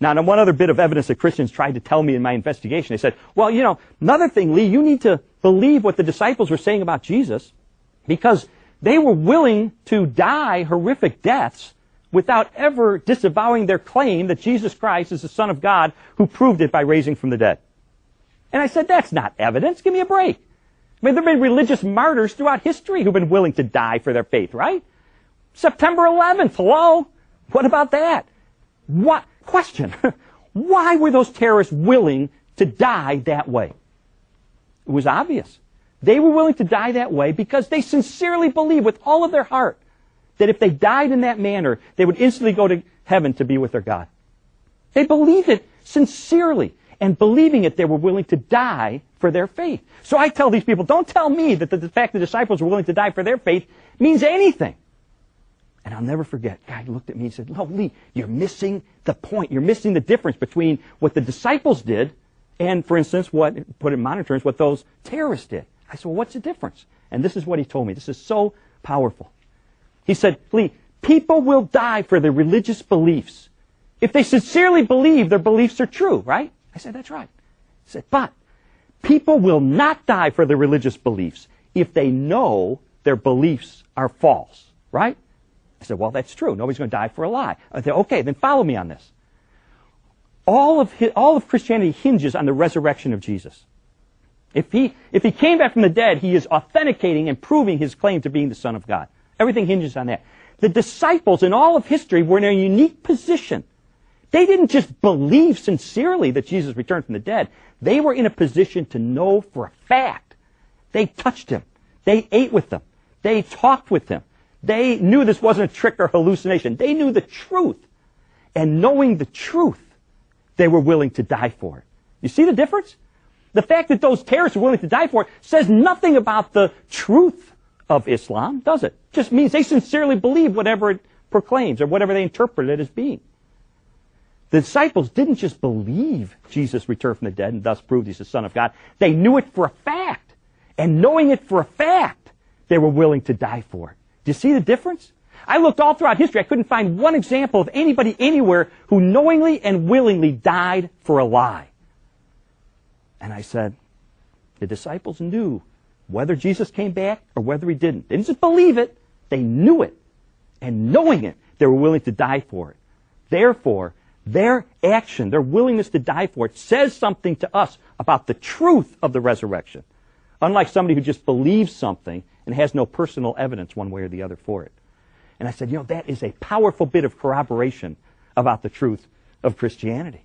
Now, one other bit of evidence that Christians tried to tell me in my investigation, they said, well, you know, another thing, Lee, you need to believe what the disciples were saying about Jesus because they were willing to die horrific deaths without ever disavowing their claim that Jesus Christ is the Son of God who proved it by raising from the dead. And I said, that's not evidence. Give me a break. I mean, there have been religious martyrs throughout history who've been willing to die for their faith, right? September 11th, hello? What about that? What? Question. Why were those terrorists willing to die that way? It was obvious. They were willing to die that way because they sincerely believed with all of their heart that if they died in that manner, they would instantly go to heaven to be with their God. They believed it sincerely, and believing it, they were willing to die for their faith. So I tell these people, don't tell me that the fact the disciples were willing to die for their faith means anything. And I'll never forget, a guy looked at me and said, no, Lee, you're missing the point. You're missing the difference between what the disciples did and, for instance, put in modern terms, what those terrorists did. I said, well, what's the difference? And this is what he told me. This is so powerful. He said, Lee, people will die for their religious beliefs if they sincerely believe their beliefs are true, right? I said, that's right. He said, but people will not die for their religious beliefs if they know their beliefs are false, right? I said, well, that's true. Nobody's going to die for a lie. I said, okay, then follow me on this. All of Christianity hinges on the resurrection of Jesus. If he came back from the dead, he is authenticating and proving his claim to being the Son of God. Everything hinges on that. The disciples in all of history were in a unique position. They didn't just believe sincerely that Jesus returned from the dead. They were in a position to know for a fact. They touched him. They ate with him. They talked with him. They knew this wasn't a trick or hallucination. They knew the truth. And knowing the truth, they were willing to die for it. You see the difference? The fact that those terrorists were willing to die for it says nothing about the truth of Islam, does it? It just means they sincerely believe whatever it proclaims or whatever they interpret it as being. The disciples didn't just believe Jesus returned from the dead and thus proved he's the Son of God. They knew it for a fact. And knowing it for a fact, they were willing to die for it. Do you see the difference? I looked all throughout history. I couldn't find one example of anybody anywhere who knowingly and willingly died for a lie. And I said, the disciples knew whether Jesus came back or whether he didn't. They didn't just believe it. They knew it. And knowing it, they were willing to die for it. Therefore, their action, their willingness to die for it, says something to us about the truth of the resurrection. Unlike somebody who just believes something and has no personal evidence one way or the other for it. And I said, that is a powerful bit of corroboration about the truth of Christianity.